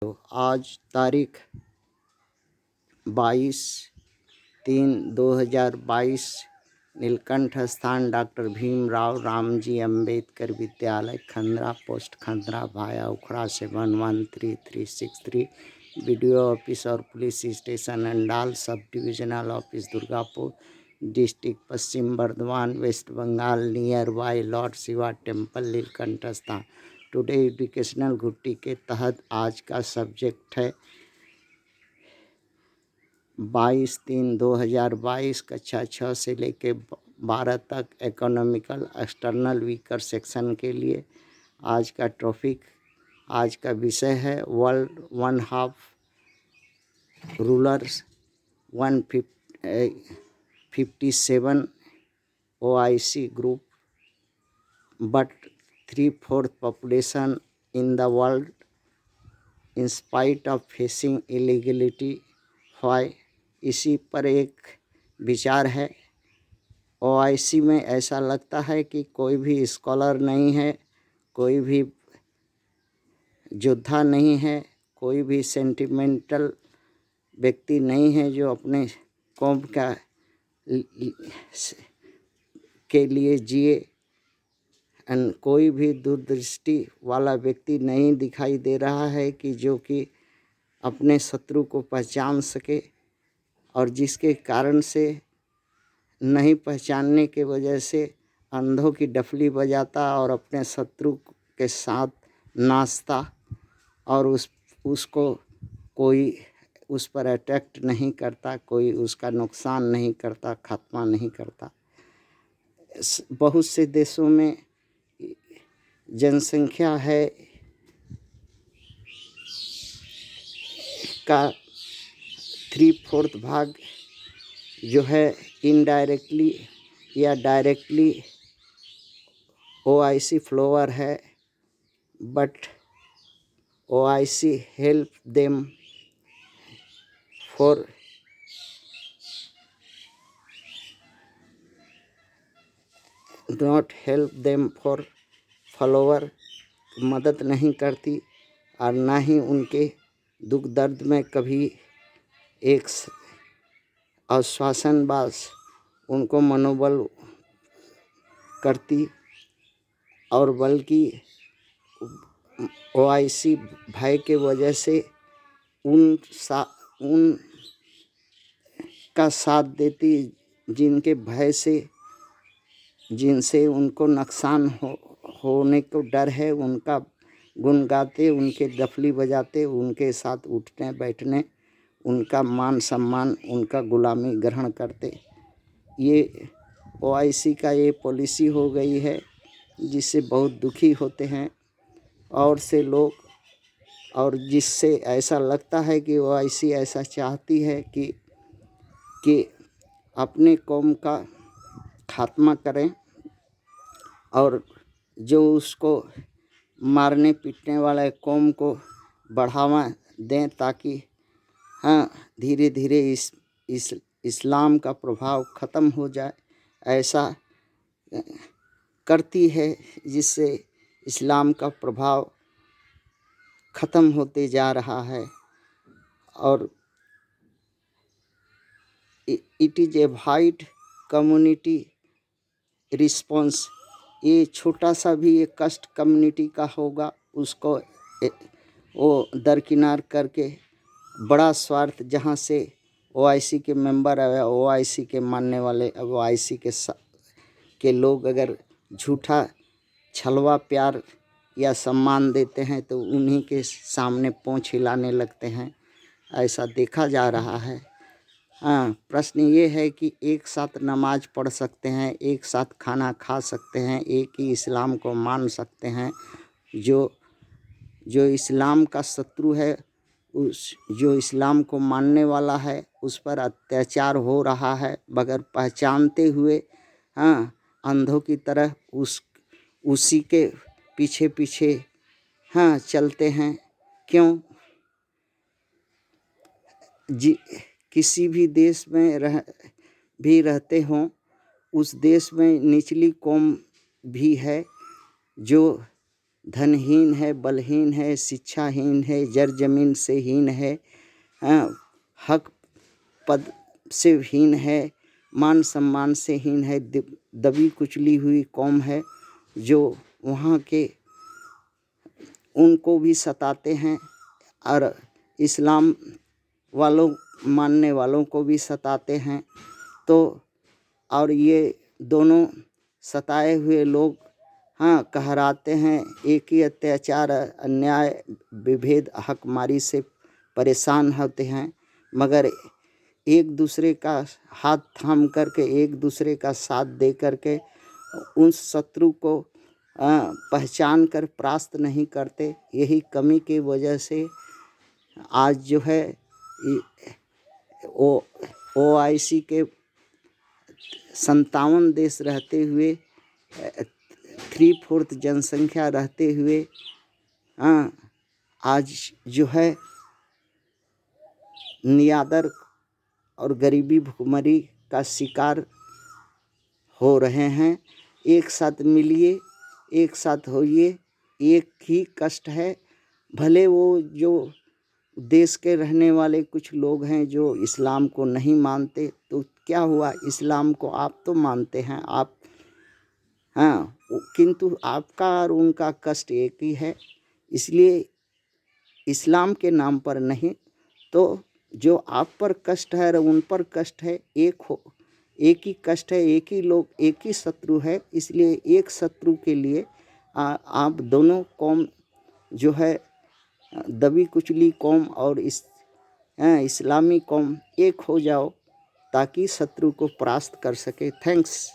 तो आज तारीख 22/3/2022 नीलकंठ स्थान डॉक्टर भीमराव रामजी अंबेडकर विद्यालय खंद्रा पोस्ट खंद्रा भाया उखड़ा 711363 बीडीओ ऑफिस और police station Andal sub divisional office Durgapur district Paschim Bardhaman West Bengal nearby Lord Shiva temple Nilkanth स्थान। टुडे एजुकेशनल घुट्टी के तहत आज का सब्जेक्ट है 22/3/2022 कक्षा 6 से लेके 12 तक इकोनॉमिकल एक्सटर्नल वीकर सेक्शन के लिए। आज का टॉपिक, आज का विषय है world 1/2 rulers 157 OIC group but 3/4 population in the world in spite of facing illegality. Why? इसी पर एक विचार है। OIC में ऐसा लगता है कि कोई भी स्कॉलर नहीं है, कोई भी योद्धा नहीं है, कोई भी सेंटिमेंटल व्यक्ति नहीं है जो अपने कौम के लिए जिए। कोई भी दूरदृष्टि वाला व्यक्ति नहीं दिखाई दे रहा है कि जो कि अपने शत्रु को पहचान सके, और जिसके कारण से नहीं पहचानने के वजह से अंधों की डफली बजाता और अपने शत्रु के साथ नाचता, और उसको कोई उस पर अटैक नहीं करता, कोई उसका नुकसान नहीं करता, खात्मा नहीं करता। बहुत से देशों में जनसंख्या है का 3/4 भाग जो है इनडायरेक्टली या डायरेक्टली OIC फ्लोवर है, but OIC help them for not help them for follower, मदद नहीं करती और ना ही उनके दुख दर्द में कभी एक आश्वासन बास उनको मनोबल करती, और बल्कि OIC भय के वजह से उन का साथ देती जिनके भय से, जिनसे उनको नुकसान होने को डर है, उनका गुण गाते, उनके डफली बजाते, उनके साथ उठने बैठने, उनका मान सम्मान, उनका गुलामी ग्रहण करते। ये OIC का ये पॉलिसी हो गई है जिससे बहुत दुखी होते हैं और से लोग, और जिससे ऐसा लगता है कि OIC ऐसा चाहती है कि अपने कौम का खात्मा करें और जो उसको मारने पीटने वाले कौम को बढ़ावा दें, ताकि धीरे धीरे इस्लाम का प्रभाव ख़त्म हो जाए। ऐसा करती है जिससे इस्लाम का प्रभाव ख़त्म होते जा रहा है, और it is a wide community response. ये छोटा सा भी एक कष्ट कम्युनिटी का होगा, उसको वो दरकिनार करके बड़ा स्वार्थ, जहाँ से OIC के मेंबर है, OIC के मानने वाले, अब OIC के लोग अगर झूठा छलवा प्यार या सम्मान देते हैं तो उन्हीं के सामने पोंछ हिलाने लगते हैं। ऐसा देखा जा रहा है। प्रश्न ये है कि एक साथ नमाज पढ़ सकते हैं, एक साथ खाना खा सकते हैं, एक ही इस्लाम को मान सकते हैं। जो इस्लाम का शत्रु है, जो इस्लाम को मानने वाला है, उस पर अत्याचार हो रहा है, बगैर पहचानते हुए अंधों की तरह उसी के पीछे पीछे चलते हैं। क्यों? किसी भी देश में रहते हों, उस देश में निचली कौम भी है जो धनहीन है, बलहीन है, शिक्षाहीन है, जर जमीन से हीन है, हक पद से हीन है, मान सम्मान से हीन है, दबी कुचली हुई कौम है, जो वहाँ के उनको भी सताते हैं और इस्लाम वालों मानने वालों को भी सताते हैं। तो और ये दोनों सताए हुए लोग कहराते हैं, एक ही अत्याचार, अन्याय, विभेद, हकमारी से परेशान होते हैं, मगर एक दूसरे का हाथ थाम करके, एक दूसरे का साथ दे करके उस शत्रु को पहचान कर परास्त नहीं करते। यही कमी की वजह से आज जो है OIC के 57 देश रहते हुए, 3/4 जनसंख्या रहते हुए आज जो है नियादर और गरीबी भुखमरी का शिकार हो रहे हैं। एक साथ मिलिए, एक साथ होइए, एक ही कष्ट है। भले वो जो देश के रहने वाले कुछ लोग हैं जो इस्लाम को नहीं मानते, तो क्या हुआ, इस्लाम को आप तो मानते हैं, आप किंतु आपका और उनका कष्ट एक ही है। इसलिए इस्लाम के नाम पर नहीं, तो जो आप पर कष्ट है और उन पर कष्ट है, एक ही कष्ट है, एक ही लोग, एक ही शत्रु है। इसलिए एक शत्रु के लिए आप दोनों कौम जो है, दबी कुचली कौम और इस्लामी कौम एक हो जाओ, ताकि शत्रु को परास्त कर सके। थैंक्स।